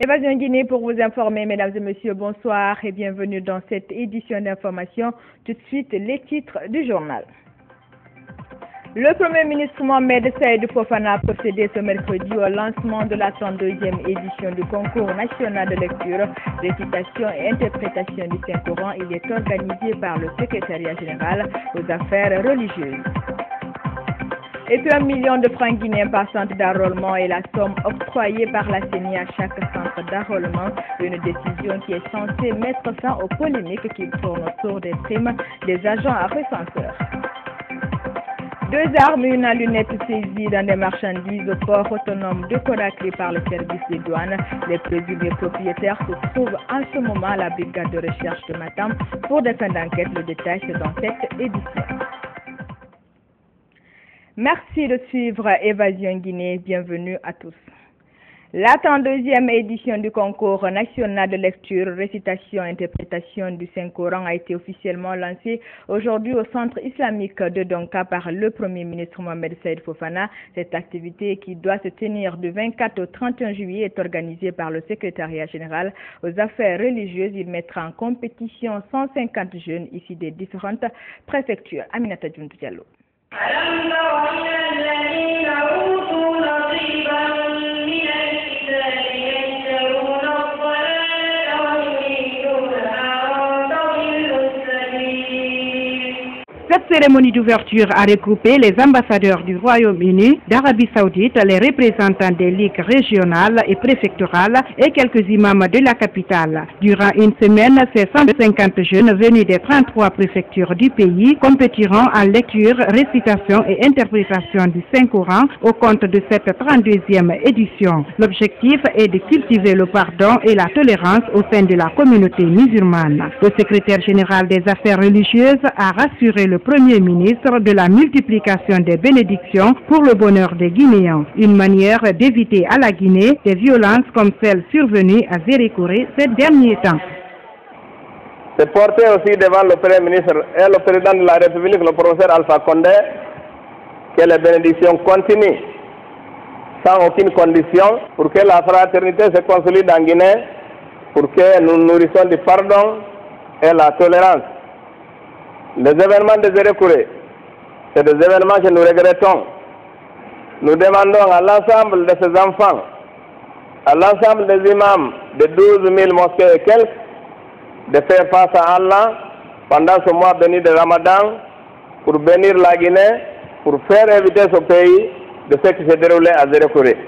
Évasion Guinée pour vous informer, mesdames et messieurs, bonsoir et bienvenue dans cette édition d'information. Tout de suite, les titres du journal. Le Premier ministre Mohamed Saïd Fofana a procédé ce mercredi au lancement de la 32e édition du concours national de lecture, récitation et interprétation du Saint-Coran. Il est organisé par le secrétariat général aux affaires religieuses. Et puis 1 million de francs guinéens par centre d'enrôlement est la somme octroyée par la CENI à chaque centre d'enrôlement. Une décision qui est censée mettre fin aux polémiques qui tournent autour des primes des agents recenseurs. 2 armes, une allumette saisie dans des marchandises au port autonome de Conakry par le service des douanes. Les présumés propriétaires se trouvent en ce moment à la brigade de recherche de Matam pour des fins d'enquête. Le détail c'est dans cette édition. Merci de suivre Évasion Guinée. Bienvenue à tous. La 32e édition du concours national de lecture, récitation et interprétation du Saint-Coran a été officiellement lancée aujourd'hui au centre islamique de Donka par le Premier ministre Mohamed Saïd Fofana. Cette activité qui doit se tenir du 24 au 31 juillet est organisée par le secrétariat général aux affaires religieuses. Il mettra en compétition 150 jeunes ici des différentes préfectures. Aminata Djountou Diallo. Cette cérémonie d'ouverture a regroupé les ambassadeurs du Royaume-Uni, d'Arabie Saoudite, les représentants des ligues régionales et préfectorales et quelques imams de la capitale. Durant une semaine, ces 150 jeunes venus des 33 préfectures du pays compétiront en lecture, récitation et interprétation du Saint-Coran au compte de cette 32e édition. L'objectif est de cultiver le pardon et la tolérance au sein de la communauté musulmane. Le secrétaire général des affaires religieuses a rassuré le Premier ministre de la multiplication des bénédictions pour le bonheur des Guinéens, une manière d'éviter à la Guinée des violences comme celles survenues à Zérékoré ces derniers temps. C'est porté aussi devant le Premier ministre et le Président de la République, le professeur Alpha Condé, que les bénédictions continuent sans aucune condition pour que la fraternité se consolide en Guinée, pour que nous nourrissions du pardon et la tolérance. Les événements de Zérékoré, c'est des événements que nous regrettons. Nous demandons à l'ensemble de ces enfants, à l'ensemble des imams de 12 000 mosquées et quelques, de faire face à Allah pendant ce mois béni de Ramadan pour bénir la Guinée, pour faire éviter ce pays de ce qui s'est déroulé à Zérékoré.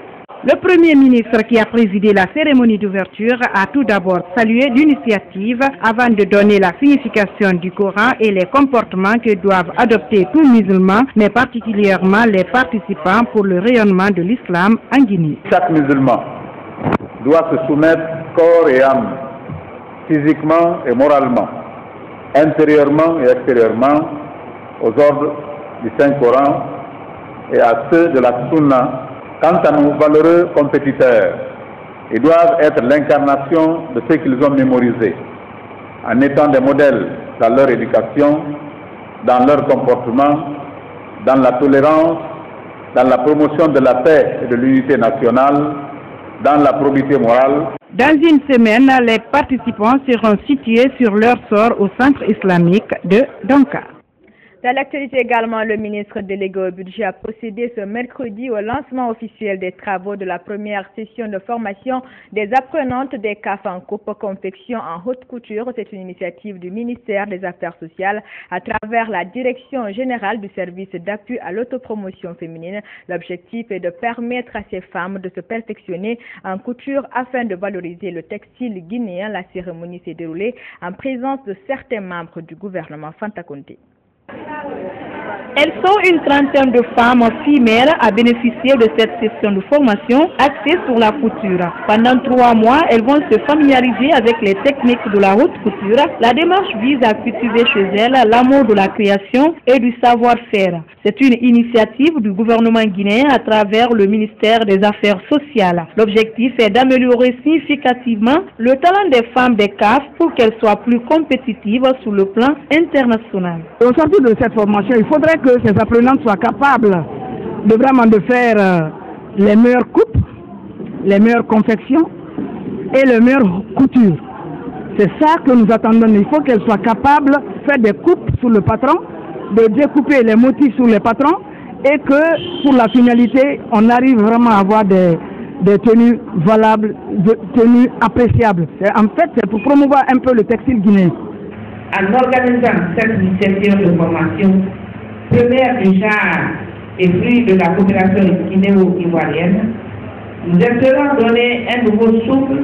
Le Premier ministre qui a présidé la cérémonie d'ouverture a tout d'abord salué l'initiative avant de donner la signification du Coran et les comportements que doivent adopter tous musulmans, mais particulièrement les participants pour le rayonnement de l'islam en Guinée. Chaque musulman doit se soumettre corps et âme, physiquement et moralement, intérieurement et extérieurement, aux ordres du Saint-Coran et à ceux de la Sunna. Quant à nos valeureux compétiteurs, ils doivent être l'incarnation de ce qu'ils ont mémorisé, en étant des modèles dans leur éducation, dans leur comportement, dans la tolérance, dans la promotion de la paix et de l'unité nationale, dans la probité morale. Dans une semaine, les participants seront situés sur leur sort au centre islamique de Donka. Dans l'actualité également, le ministre délégué au budget a procédé ce mercredi au lancement officiel des travaux de la première session de formation des apprenantes des CAF en coupe confection en haute couture. C'est une initiative du ministère des Affaires sociales à travers la direction générale du service d'appui à l'autopromotion féminine. L'objectif est de permettre à ces femmes de se perfectionner en couture afin de valoriser le textile guinéen. La cérémonie s'est déroulée en présence de certains membres du gouvernement Fanta Conté. Elles sont une trentaine de femmes femelles à bénéficier de cette session de formation axée sur la couture. Pendant 3 mois, elles vont se familiariser avec les techniques de la haute couture. La démarche vise à cultiver chez elles l'amour de la création et du savoir-faire. C'est une initiative du gouvernement guinéen à travers le ministère des Affaires sociales. L'objectif est d'améliorer significativement le talent des femmes des CAF pour qu'elles soient plus compétitives sur le plan international. Au sortir de cette formation, il faudrait que ces apprenantes soient capables de faire les meilleures coupes, les meilleures confections et les meilleures coutures. C'est ça que nous attendons. Il faut qu'elles soient capables de faire des coupes sur le patron, de découper les motifs sur les patrons et que pour la finalité, on arrive vraiment à avoir des tenues valables, des tenues appréciables. En fait, c'est pour promouvoir un peu le textile guinéen. En organisant cette session de formation, première du genre et fruit de la coopération guinéo-ivoirienne, nous espérons donner un nouveau souffle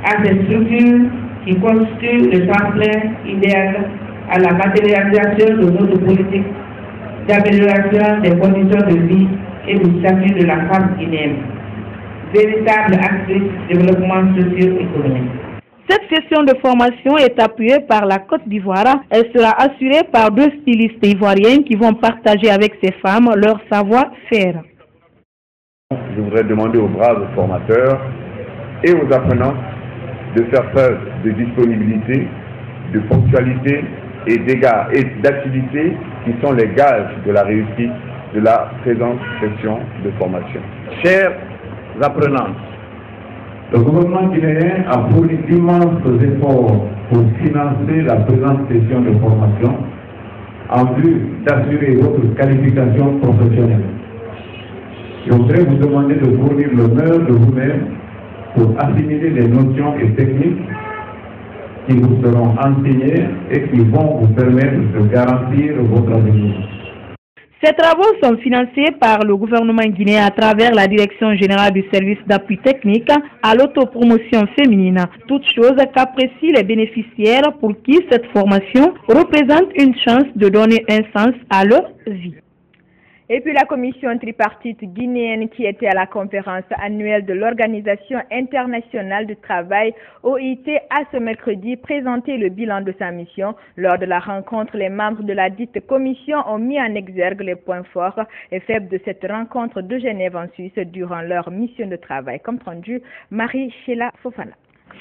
à ces structures qui constituent le tremplin idéal à la matérialisation de notre politique d'amélioration des conditions de vie et du statut de la femme guinéenne, véritable actrice du développement socio-économique. Cette session de formation est appuyée par la Côte d'Ivoire. Elle sera assurée par 2 stylistes ivoiriens qui vont partager avec ces femmes leur savoir-faire. Je voudrais demander aux braves formateurs et aux apprenants de faire preuve de disponibilité, de ponctualité et d'égards et d'activité qui sont les gages de la réussite de la présente session de formation. Chers apprenants, le gouvernement guinéen a fourni d'immenses efforts pour financer la présente session de formation en vue d'assurer votre qualification professionnelle. Je voudrais vous demander de fournir le meilleur de vous-même pour assimiler les notions et techniques qui vous seront enseignées et qui vont vous permettre de garantir votre avenir. Ces travaux sont financés par le gouvernement guinéen à travers la Direction générale du service d'appui technique à l'autopromotion féminine. Toute chose qu'apprécient les bénéficiaires pour qui cette formation représente une chance de donner un sens à leur vie. Et puis la commission tripartite guinéenne qui était à la conférence annuelle de l'Organisation internationale du travail OIT a ce mercredi présenté le bilan de sa mission. Lors de la rencontre, les membres de la dite commission ont mis en exergue les points forts et faibles de cette rencontre de Genève en Suisse durant leur mission de travail. Comme rendu, Marie-Sheila Fofana.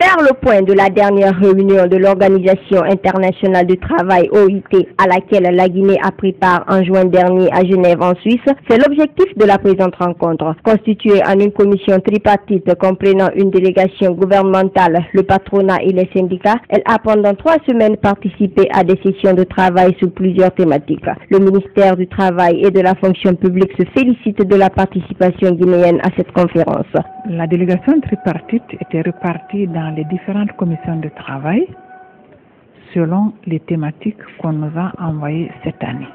Faire le point de la dernière réunion de l'Organisation internationale du travail OIT à laquelle la Guinée a pris part en juin dernier à Genève en Suisse, c'est l'objectif de la présente rencontre. Constituée en une commission tripartite comprenant une délégation gouvernementale, le patronat et les syndicats, elle a pendant 3 semaines participé à des sessions de travail sur plusieurs thématiques. Le ministère du Travail et de la fonction publique se félicite de la participation guinéenne à cette conférence. La délégation tripartite était répartie dans les différentes commissions de travail selon les thématiques qu'on nous a envoyées cette année.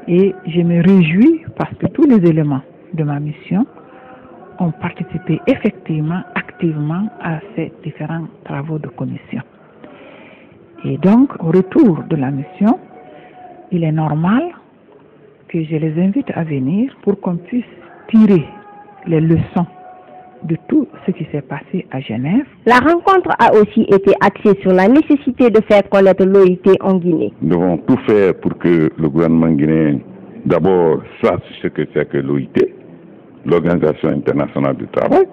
Et je me réjouis parce que tous les éléments de ma mission ont participé effectivement, activement à ces différents travaux de commission. Et donc, au retour de la mission, il est normal que je les invite à venir pour qu'on puisse tirer les leçons de tout ce qui s'est passé à Genève. La rencontre a aussi été axée sur la nécessité de faire connaître l'OIT en Guinée. Nous devons tout faire pour que le gouvernement guinéen d'abord sache ce que c'est que l'OIT, l'Organisation internationale du travail.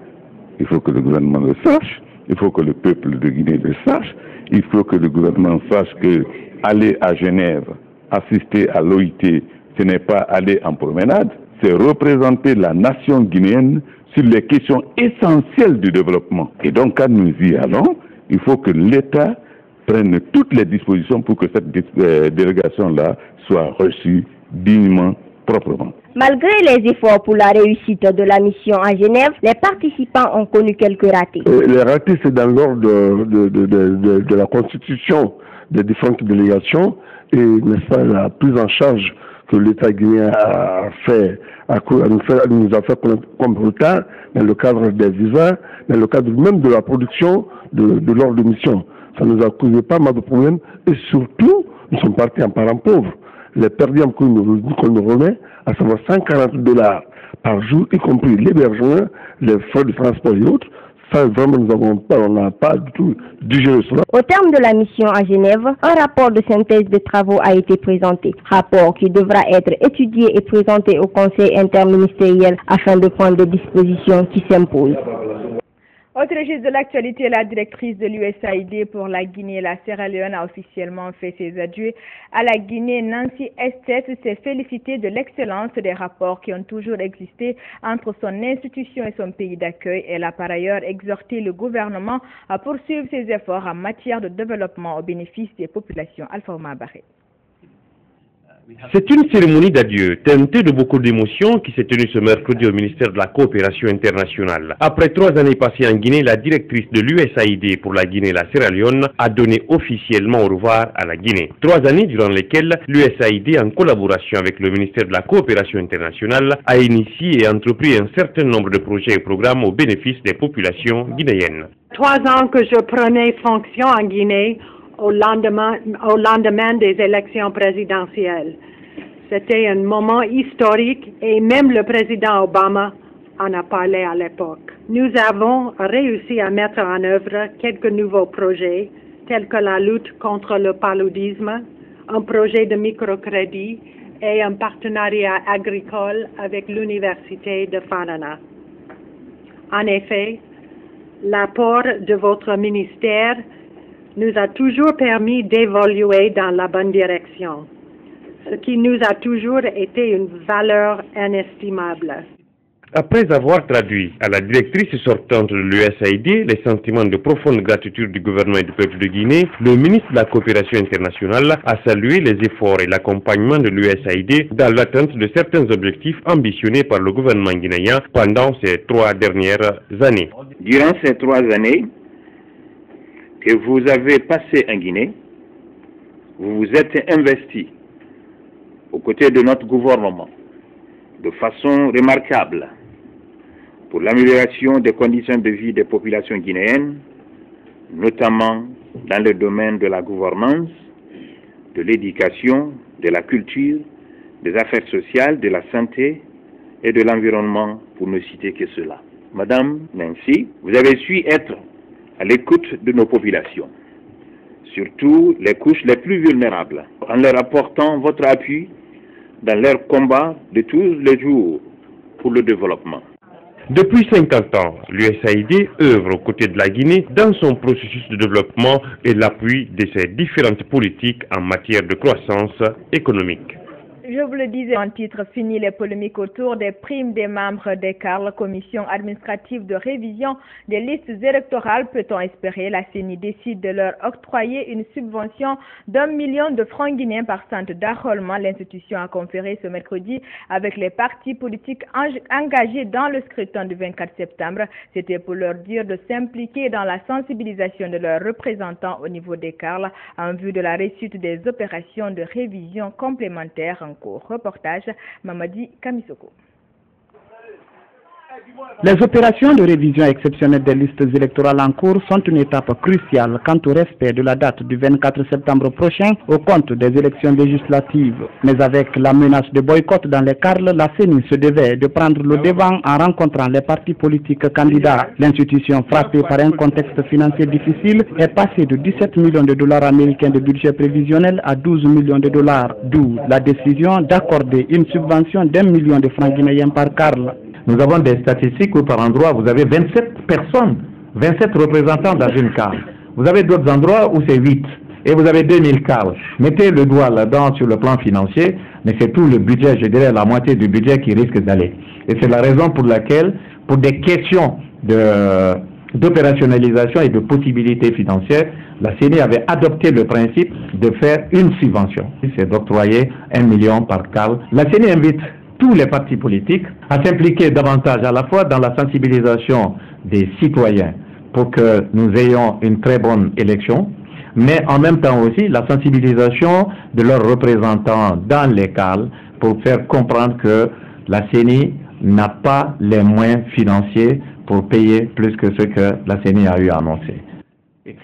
Il faut que le gouvernement le sache, il faut que le peuple de Guinée le sache, il faut que le gouvernement sache que aller à Genève, assister à l'OIT, ce n'est pas aller en promenade, c'est représenter la nation guinéenne sur les questions essentielles du développement. Et donc, quand nous y allons, il faut que l'État prenne toutes les dispositions pour que cette délégation-là soit reçue dignement, proprement. Malgré les efforts pour la réussite de la mission à Genève, les participants ont connu quelques ratés. Les ratés, c'est dans l'ordre de la constitution des différentes délégations et, n'est-ce pas, la prise en charge que l'État guinéen nous a fait comme retard dans le cadre des visas, dans le cadre même de la production de l'ordre de mission. Ça nous a causé pas mal de problèmes et surtout, nous sommes partis en parents pauvres. les per diem qu'on nous remet, à savoir $140 par jour, y compris l'hébergement, les frais de transport et autres. Ça, vraiment, on n'a pas du tout digéré cela. Au terme de la mission à Genève, un rapport de synthèse des travaux a été présenté. Rapport qui devra être étudié et présenté au Conseil interministériel afin de prendre des dispositions qui s'imposent. Autre registre de l'actualité, la directrice de l'USAID pour la Guinée et la Sierra Leone a officiellement fait ses adieux à la Guinée. Nancy Estet s'est félicitée de l'excellence des rapports qui ont toujours existé entre son institution et son pays d'accueil. Elle a par ailleurs exhorté le gouvernement à poursuivre ses efforts en matière de développement au bénéfice des populations. Alpha Omar Barré. C'est une cérémonie d'adieu teintée de beaucoup d'émotions qui s'est tenue ce mercredi au ministère de la Coopération internationale. Après 3 années passées en Guinée, la directrice de l'USAID pour la Guinée et la Sierra Leone a donné officiellement au revoir à la Guinée. 3 années durant lesquelles l'USAID, en collaboration avec le ministère de la Coopération internationale, a initié et entrepris un certain nombre de projets et programmes au bénéfice des populations guinéennes. 3 ans que je prenais fonction en Guinée, au lendemain des élections présidentielles. C'était un moment historique et même le président Obama en a parlé à l'époque. Nous avons réussi à mettre en œuvre quelques nouveaux projets tels que la lutte contre le paludisme, un projet de microcrédit et un partenariat agricole avec l'Université de Fanana. En effet, l'apport de votre ministère nous a toujours permis d'évoluer dans la bonne direction, ce qui nous a toujours été une valeur inestimable. Après avoir traduit à la directrice sortante de l'USAID les sentiments de profonde gratitude du gouvernement et du peuple de Guinée, le ministre de la Coopération internationale a salué les efforts et l'accompagnement de l'USAID dans l'atteinte de certains objectifs ambitionnés par le gouvernement guinéen pendant ces 3 dernières années. Durant ces 3 années que vous avez passées en Guinée, vous vous êtes investi aux côtés de notre gouvernement de façon remarquable pour l'amélioration des conditions de vie des populations guinéennes, notamment dans le domaine de la gouvernance, de l'éducation, de la culture, des affaires sociales, de la santé et de l'environnement, pour ne citer que cela. Madame Nancy, vous avez su être à l'écoute de nos populations, surtout les couches les plus vulnérables, en leur apportant votre appui dans leur combat de tous les jours pour le développement. Depuis 50 ans, l'USAID œuvre aux côtés de la Guinée dans son processus de développement et l'appui de ses différentes politiques en matière de croissance économique. Je vous le disais en titre, fini les polémiques autour des primes des membres des CARL, commission administrative de révision des listes électorales. Peut-on espérer la CENI décide de leur octroyer une subvention d'1 million de francs guinéens par centre d'enrôlement. L'institution a conféré ce mercredi avec les partis politiques engagés dans le scrutin du 24 septembre. C'était pour leur dire de s'impliquer dans la sensibilisation de leurs représentants au niveau des CARL en vue de la réussite des opérations de révision complémentaires en cours. Reportage Mamadi Kamisoko. Les opérations de révision exceptionnelle des listes électorales en cours sont une étape cruciale quant au respect de la date du 24 septembre prochain au compte des élections législatives. Mais avec la menace de boycott dans les CARL, la CENI se devait de prendre le devant en rencontrant les partis politiques candidats. L'institution, frappée par un contexte financier difficile, est passée de 17 millions de dollars américains de budget prévisionnel à 12 millions de dollars, d'où la décision d'accorder une subvention d'1 million de francs guinéens par CARL. Nous avons des statistiques où par endroit, vous avez 27 personnes, 27 représentants dans une CARL. Vous avez d'autres endroits où c'est 8 et vous avez 2000 CARL. Mettez le doigt là-dedans sur le plan financier, mais c'est tout le budget, je dirais la moitié du budget qui risque d'aller. Et c'est la raison pour laquelle, pour des questions d'opérationnalisation et de possibilités financières, la CENI avait adopté le principe de faire une subvention. C'est d'octroyer 1 million par CARL. La CENI invite tous les partis politiques à s'impliquer davantage à la fois dans la sensibilisation des citoyens pour que nous ayons une très bonne élection, mais en même temps aussi la sensibilisation de leurs représentants dans les CARL pour faire comprendre que la CENI n'a pas les moyens financiers pour payer plus que ce que la CENI a eu à annoncer.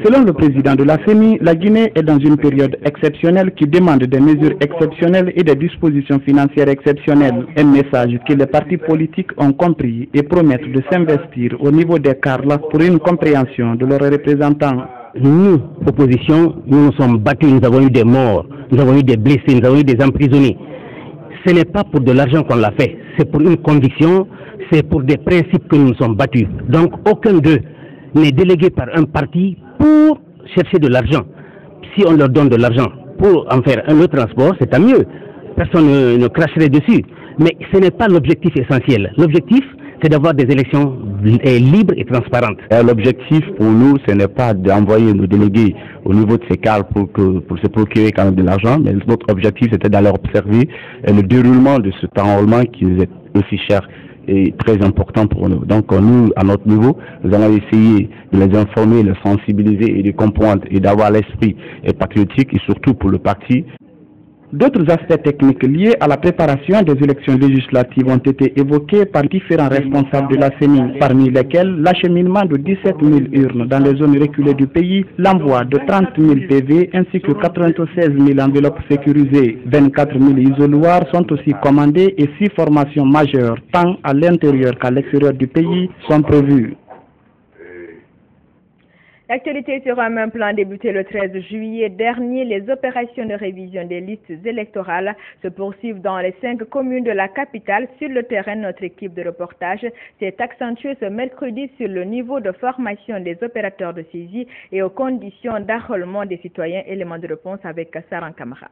Selon le président de la CENI, la Guinée est dans une période exceptionnelle qui demande des mesures exceptionnelles et des dispositions financières exceptionnelles. Un message que les partis politiques ont compris et promettent de s'investir au niveau des CARL pour une compréhension de leurs représentants. Nous, opposition, nous nous sommes battus, nous avons eu des morts, nous avons eu des blessés, nous avons eu des emprisonnés. Ce n'est pas pour de l'argent qu'on l'a fait, c'est pour une conviction, c'est pour des principes que nous nous sommes battus. Donc aucun d'eux n'est délégué par un parti pour chercher de l'argent. Si on leur donne de l'argent pour en faire le transport, c'est tant mieux. Personne ne cracherait dessus. Mais ce n'est pas l'objectif essentiel. L'objectif, c'est d'avoir des élections libres et transparentes. L'objectif pour nous, ce n'est pas d'envoyer nos délégués au niveau de ces cadres pour se procurer quand même de l'argent, mais notre objectif, c'était d'aller observer le déroulement de cet enrôlement qui nous est aussi cher et très important pour nous. Donc nous, à notre niveau, nous allons essayer de les informer, de les sensibiliser et de comprendre et d'avoir l'esprit patriotique et surtout pour le parti. D'autres aspects techniques liés à la préparation des élections législatives ont été évoqués par différents responsables de la CENI, parmi lesquels l'acheminement de 17 000 urnes dans les zones reculées du pays, l'envoi de 30 000 PV ainsi que 96 000 enveloppes sécurisées. 24 000 isoloirs sont aussi commandés et 6 formations majeures, tant à l'intérieur qu'à l'extérieur du pays, sont prévues. L'actualité sur un même plan débuté le 13 juillet dernier. Les opérations de révision des listes électorales se poursuivent dans les 5 communes de la capitale. Sur le terrain, notre équipe de reportage s'est accentuée ce mercredi sur le niveau de formation des opérateurs de saisie et aux conditions d'enrôlement des citoyens. Élément de réponse avec Saran Kamara.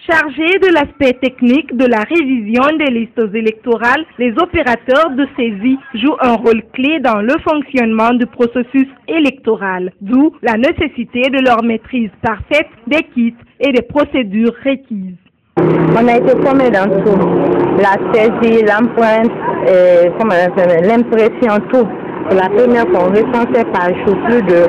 Chargés de l'aspect technique de la révision des listes électorales, les opérateurs de saisie jouent un rôle clé dans le fonctionnement du processus électoral, d'où la nécessité de leur maîtrise parfaite des kits et des procédures requises. On a été formé dans tout, la saisie, l'empreinte, l'impression, tout. C'est la première fois on recensait par jour plus de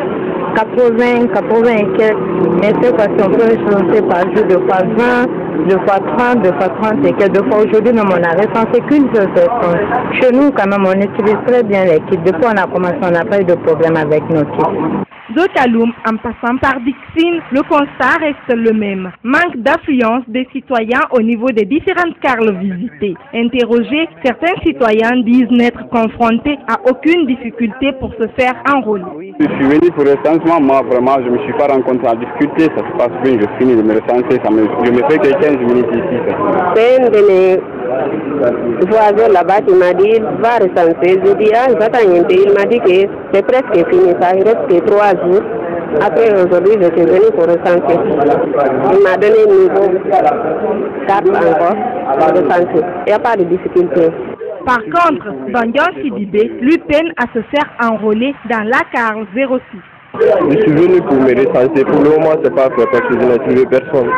80 et quelques, mais cette fois-ci on peut recenser par jour 2 fois 20, 2 fois 30, 2 fois 30 et quelques. 2 fois aujourd'hui, même on n'a recensé qu'une seule personne. Chez nous, quand même, on utilise très bien les kits. Depuis qu'on a commencé, on n'a pas eu de problème avec nos kits. De Kaloum en passant par Dixine, le constat reste le même. Manque d'affluence des citoyens au niveau des différentes carles visitées. Interrogés, certains citoyens disent n'être confrontés à aucune difficulté pour se faire enrôler. Je suis venu pour le recensement, moi vraiment je ne me suis pas rencontré en difficulté, ça se passe bien, je finis de me recenser, je me fais que 15 minutes ici. C'est un de mes voisins là-bas qui m'a dit va recenser. Je dis j'attends un peu, il m'a dit que c'est presque fini, ça il reste que 3 jours. Après aujourd'hui je suis venu pour recenser. Il m'a donné une niveau 4 encore pour recenser. Il n'y a pas de difficulté. Par contre, Bandian Sidibé, lui peine à se faire enrôler dans la CARL 06. Je suis venu pour me recenser. Pour le moment, c'est pas fait parce que je n'ai trouvé personne.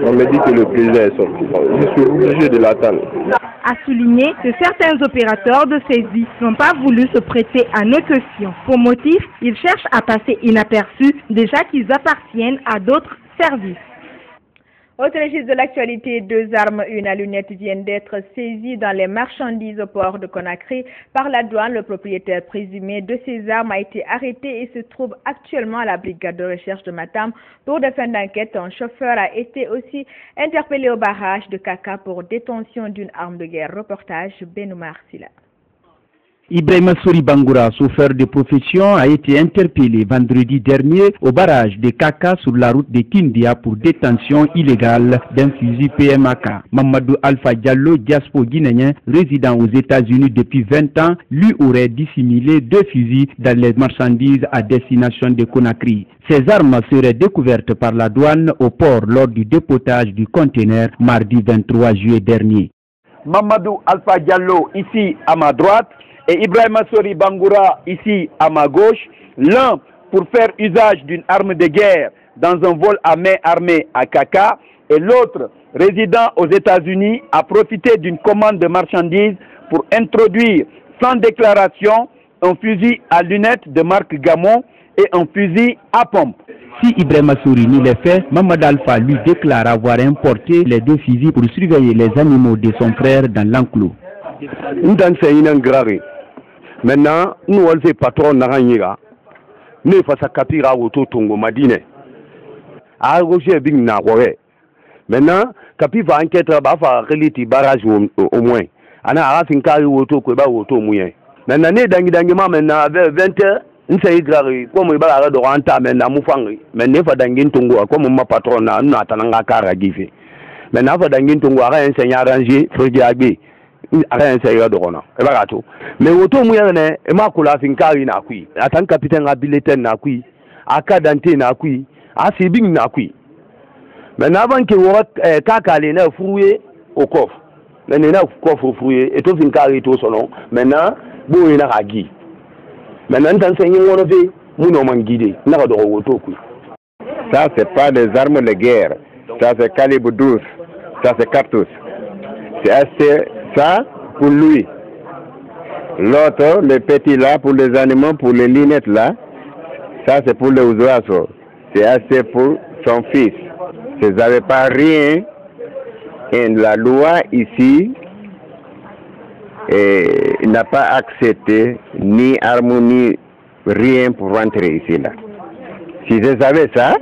On me dit que le président est sorti. Je suis obligé de l'attendre. A souligner que certains opérateurs de saisie n'ont pas voulu se prêter à nos questions. Pour motif, ils cherchent à passer inaperçus déjà qu'ils appartiennent à d'autres services. Autre registre de l'actualité, 2 armes, une à lunettes viennent d'être saisies dans les marchandises au port de Conakry par la douane. Le propriétaire présumé de ces armes a été arrêté et se trouve actuellement à la brigade de recherche de Matam pour des fins d'enquête. Un chauffeur a été aussi interpellé au barrage de Kaka pour détention d'une arme de guerre. Reportage Benoumar Silla. Ibrahima Sori Bangoura, chauffeur de profession, a été interpellé vendredi dernier au barrage de Kaka sur la route de Kindia pour détention illégale d'un fusil PMAK. Mamadou Alpha Diallo, diaspora guinéen, résident aux États-Unis depuis 20 ans, lui aurait dissimulé 2 fusils dans les marchandises à destination de Conakry. Ces armes seraient découvertes par la douane au port lors du dépotage du conteneur mardi 23 juillet dernier. Mamadou Alpha Diallo, ici à ma droite, et Ibrahima Sori Bangoura, ici à ma gauche, l'un pour faire usage d'une arme de guerre dans un vol à main armée à Kaka, et l'autre, résident aux États-Unis, a profité d'une commande de marchandises pour introduire sans déclaration un fusil à lunettes de marque Gamon et un fusil à pompe. Si Ibrahima Sori nie les faits, Mamad Alpha lui déclare avoir importé les 2 fusils pour surveiller les animaux de son frère dans l'enclos. Maintenant, nous, on fait patron Naranyira. ne fasa kapira woto tongo madine a roger bing na ouais maintenant kapi va enquête ba fa reliti barrage au moins ana a fin kari woto ko ba woto muyen maintenant ne dangi ma maintenant avec 20h nse grari comme ba la do anta maintenant mu fangi mais ne fa dangi tongo comme ma patron na tananga kara gife maintenant fa dangi tongo ara enseignant arranger fredi agbe ara enseignant do rona e ba gato mais woto muyen ne e ma ko la fin kari na kui atan capitaine a bulletin na kui aka dante na kui a sibing na kui maintenant avant que vous kakale na fouiller au coffre maintenant na coffre fouiller et tout fin carré tout son nom maintenant bo ina ragi maintenant t'enseigne on fait mon nom guidé na do woto ku ça c'est pas des armes de guerre, ça c'est calibre 12, ça c'est cartouche, c'est assez ça pour lui, l'autre le petit là pour les animaux, pour les lunettes là, ça c'est pour les oiseaux, c'est assez pour son fils. Vous n'avez pas rien, et la loi ici n'a pas accepté ni harmonie, rien pour rentrer ici là. Si vous savez ça,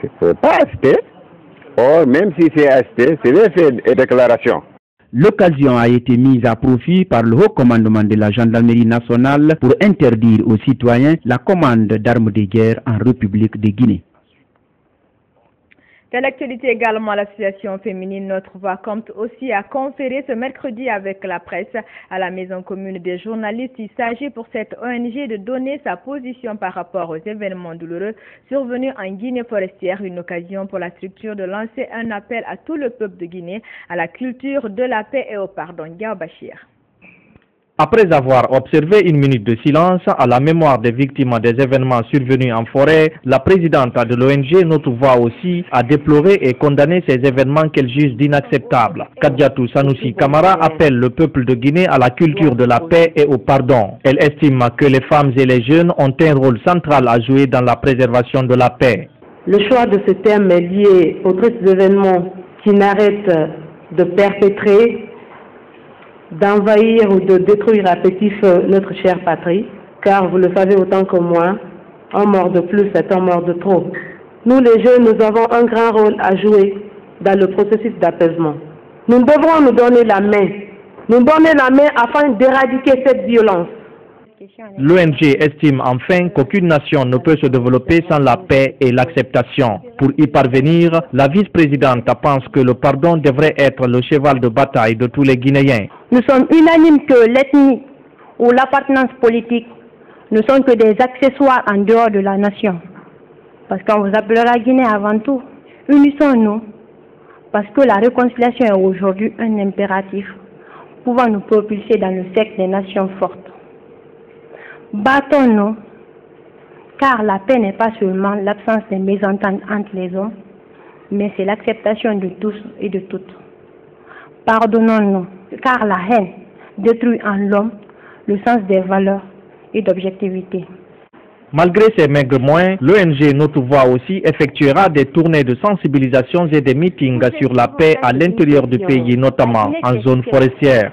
je ne peux pas acheter. Or, même si c'est acheté, c'est bien fait une déclaration. L'occasion a été mise à profit par le haut commandement de la gendarmerie nationale pour interdire aux citoyens la commande d'armes de guerre en République de Guinée. Dans l'actualité également, l'association féminine Notre Voix compte aussi à conférer ce mercredi avec la presse à la maison commune des journalistes. Il s'agit pour cette ONG de donner sa position par rapport aux événements douloureux survenus en Guinée forestière, une occasion pour la structure de lancer un appel à tout le peuple de Guinée à la culture de la paix et au pardon. Gao Bachir. Après avoir observé une minute de silence à la mémoire des victimes des événements survenus en forêt, la présidente de l'ONG Notre Voix aussi a déploré et condamné ces événements qu'elle juge d'inacceptables. Kadiatou Sanoussi Kamara appelle le peuple de Guinée à la culture de la paix et au pardon. Elle estime que les femmes et les jeunes ont un rôle central à jouer dans la préservation de la paix. Le choix de ce thème est lié aux tristes événements qui n'arrêtent de perpétrer, d'envahir ou de détruire à petit feu notre chère patrie, car vous le savez autant que moi, un mort de plus est un mort de trop. Nous les jeunes, nous avons un grand rôle à jouer dans le processus d'apaisement. Nous devrons nous donner la main afin d'éradiquer cette violence. L'ONG estime enfin qu'aucune nation ne peut se développer sans la paix et l'acceptation. Pour y parvenir, la vice-présidente pense que le pardon devrait être le cheval de bataille de tous les Guinéens. Nous sommes unanimes que l'ethnie ou l'appartenance politique ne sont que des accessoires en dehors de la nation. Parce qu'on vous appellera Guinée avant tout. Unissons-nous, parce que la réconciliation est aujourd'hui un impératif pouvant nous propulser dans le cercle des nations fortes. Battons-nous, car la paix n'est pas seulement l'absence de mésentente entre les hommes, mais c'est l'acceptation de tous et de toutes. Pardonnons-nous, car la haine détruit en l'homme le sens des valeurs et d'objectivité. Malgré ces maigres moyens, l'ONG Notre Voix aussi effectuera des tournées de sensibilisation et des meetings sur la paix à l'intérieur du pays, notamment en zone forestière.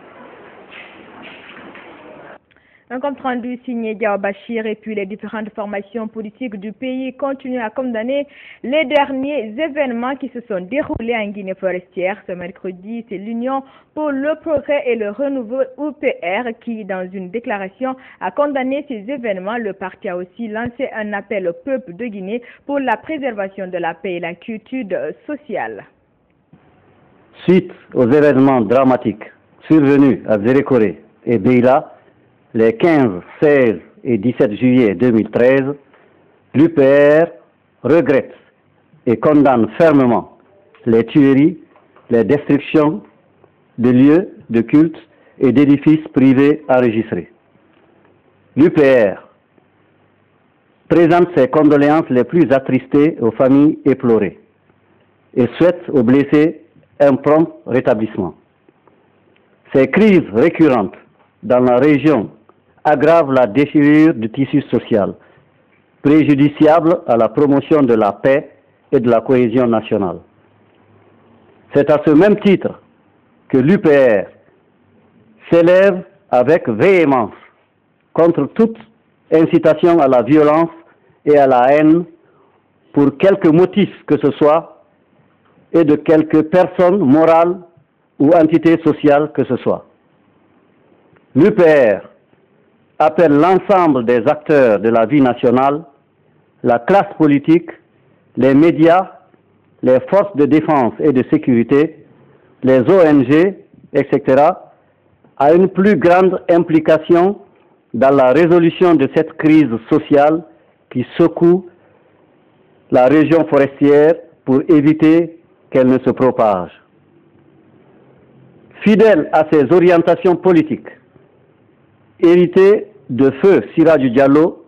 Un compte rendu signé Gao Bachir et puis les différentes formations politiques du pays continuent à condamner les derniers événements qui se sont déroulés en Guinée forestière. Ce mercredi, c'est l'Union pour le progrès et le renouveau UPR qui, dans une déclaration, a condamné ces événements. Le parti a aussi lancé un appel au peuple de Guinée pour la préservation de la paix et la quiétude sociale. Suite aux événements dramatiques survenus à Zérékoré et Beila, les 15, 16 et 17 juillet 2013, l'UPR regrette et condamne fermement les tueries, les destructions de lieux de culte et d'édifices privés enregistrés. L'UPR présente ses condoléances les plus attristées aux familles éplorées et souhaite aux blessés un prompt rétablissement. Ces crises récurrentes dans la région aggravent la déchirure du tissu social, préjudiciable à la promotion de la paix et de la cohésion nationale. C'est à ce même titre que l'UPR s'élève avec véhémence contre toute incitation à la violence et à la haine pour quelque motif que ce soit et de quelque personne morale ou entité sociale que ce soit. L'UPR appelle l'ensemble des acteurs de la vie nationale, la classe politique, les médias, les forces de défense et de sécurité, les ONG, etc., à une plus grande implication dans la résolution de cette crise sociale qui secoue la région forestière pour éviter qu'elle ne se propage. Fidèle à ses orientations politiques, héritées de feu Siraju Diallo,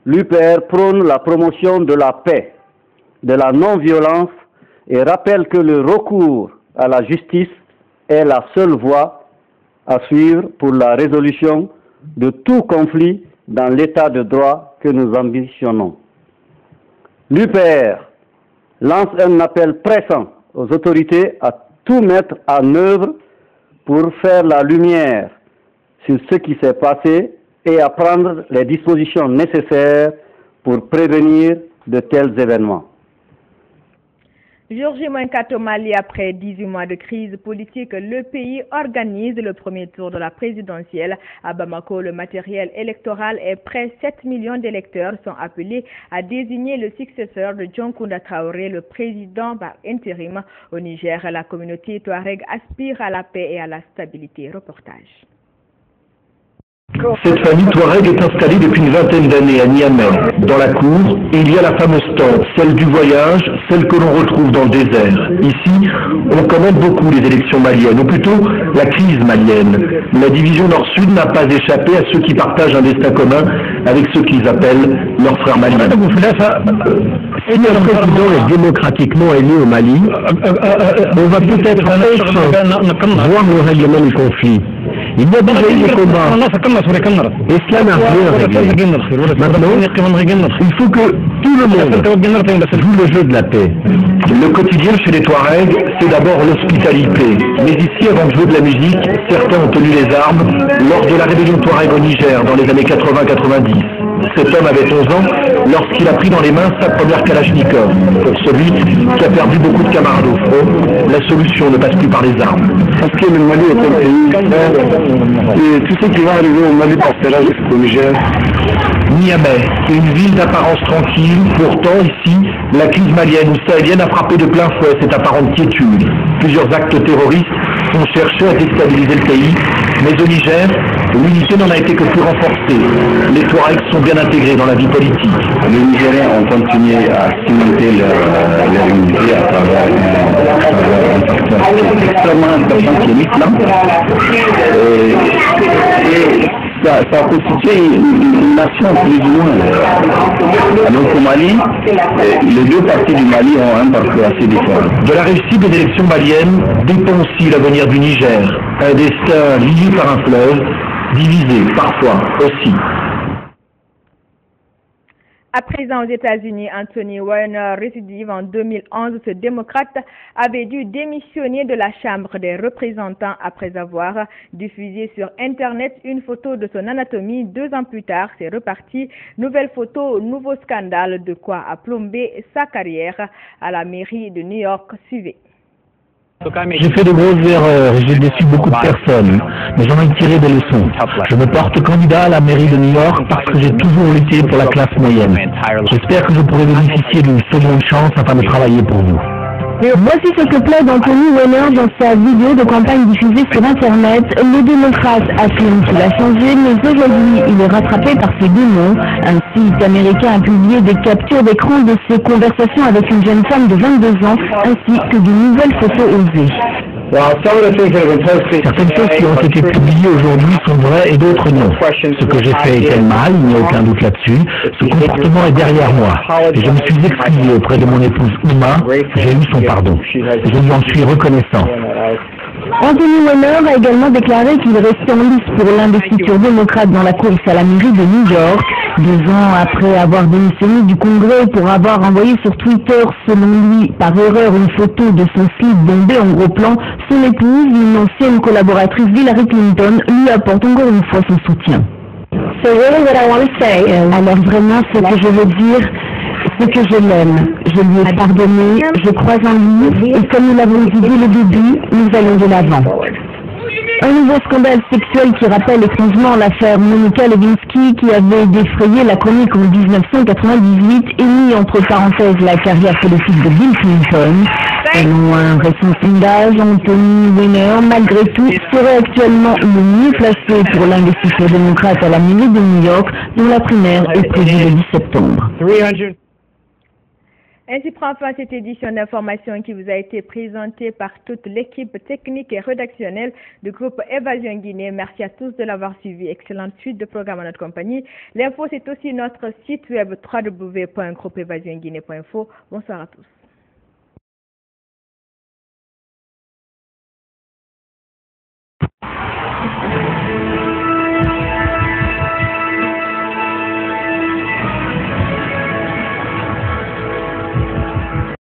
l'UPR prône la promotion de la paix, de la non-violence et rappelle que le recours à la justice est la seule voie à suivre pour la résolution de tout conflit dans l'état de droit que nous ambitionnons. L'UPR lance un appel pressant aux autorités à tout mettre en œuvre pour faire la lumière sur ce qui s'est passé et à prendre les dispositions nécessaires pour prévenir de tels événements. Jour J-4 au Mali, après 18 mois de crise politique, le pays organise le premier tour de la présidentielle. À Bamako, le matériel électoral est prêt. 7 millions d'électeurs sont appelés à désigner le successeur de John Kounda Traoré, le président par intérim. Au Niger, la communauté touareg aspire à la paix et à la stabilité. Reportage. Cette famille touareg est installée depuis une vingtaine d'années à Niamey. Dans la cour, il y a la fameuse tente, celle du voyage, celle que l'on retrouve dans le désert. Ici, on commente beaucoup les élections maliennes, ou plutôt la crise malienne. La division nord-sud n'a pas échappé à ceux qui partagent un destin commun avec ceux qu'ils appellent leurs frères maliens. Si le président est démocratiquement élu au Mali, on va peut-être voir le règlement du conflit. Il y a déjà eu des combats. Et cela n'a rien réglé. Maintenant, il faut que tout le monde joue le jeu de la paix. Le quotidien chez les Touaregs, c'est d'abord l'hospitalité. Mais ici, avant de jouer de la musique, certains ont tenu les armes lors de la rébellion Touareg au Niger dans les années 80-90. Cet homme avait 11 ans lorsqu'il a pris dans les mains sa première Kalachnikov. Pour celui qui a perdu beaucoup de camarades au front, la solution ne passe plus par les armes. Parce que le Mali est un pays et tout ce qui va arriver au Mali passera jusqu'au Niger. Niamey, une ville d'apparence tranquille, pourtant ici, la crise malienne ou sahélienne a frappé de plein fouet cette apparente quiétude. Plusieurs actes terroristes ont cherché à déstabiliser le pays, mais au Niger, l'unité n'en a été que plus renforcée. Les Touaregs sont bien intégrés dans la vie politique. Les Nigériens ont continué à cimenter leur unité à travers un facteur extrêmement important qui est l'islam. Et ça a constitué une nation plus ou moins. Alors qu'au Mali, les deux parties du Mali ont un parcours assez différent. De la réussite des élections maliennes dépend aussi l'avenir du Niger. Un destin lié par un fleuve, divisé parfois aussi. À présent aux États-Unis, Anthony Weiner, récidive en 2011, ce démocrate avait dû démissionner de la Chambre des représentants après avoir diffusé sur Internet une photo de son anatomie. 2 ans plus tard, c'est reparti. Nouvelle photo, nouveau scandale, de quoi a plombé sa carrière. À la mairie de New York, suivez. J'ai fait de grosses erreurs et j'ai déçu beaucoup de personnes, mais j'en ai tiré des leçons. Je me porte candidat à la mairie de New York parce que j'ai toujours lutté pour la classe moyenne. J'espère que je pourrai bénéficier d'une seconde chance afin de travailler pour vous. Voici ce que plaide Anthony Weiner dans sa vidéo de campagne diffusée sur Internet. Le démocrate affirme qu'il a changé, mais aujourd'hui il est rattrapé par ses démons. Un site américain a publié des captures d'écran de ses conversations avec une jeune femme de 22 ans, ainsi que de nouvelles photos osées. Certaines choses qui ont été publiées aujourd'hui sont vraies et d'autres non. Ce que j'ai fait était mal, il n'y a aucun doute là-dessus. Ce comportement est derrière moi. Et je me suis excusé auprès de mon épouse Uma. J'ai eu son pardon. Et je lui en suis reconnaissant. Anthony Weiner a également déclaré qu'il restait en lice pour l'investiture démocrate dans la course à la mairie de New York. 2 ans après avoir démissionné du Congrès pour avoir envoyé sur Twitter, selon lui, par erreur, une photo de son slip bombé en gros plan, son épouse, une ancienne collaboratrice d'Hillary Clinton, lui apporte encore une fois son soutien. Alors vraiment, ce que je veux dire, c'est que je l'aime. Je lui ai pardonné, je crois en lui, et comme nous l'avons dit dès le début, nous allons de l'avant. Un nouveau scandale sexuel qui rappelle étrangement l'affaire Monica Lewinsky qui avait défrayé la chronique en 1998 et mis entre parenthèses la carrière politique de Bill Clinton. Selon un récent sondage, Anthony Weiner, malgré tout, serait actuellement le mieux placé pour l'investiture démocrate à la mairie de New York, dont la primaire est prévue le 10 septembre. Ainsi prend fin cette édition d'information qui vous a été présentée par toute l'équipe technique et rédactionnelle du groupe Évasion Guinée. Merci à tous de l'avoir suivi. Excellente suite de programme à notre compagnie. L'info, c'est aussi notre site web www.groupeevasionguinée.info. Bonsoir à tous.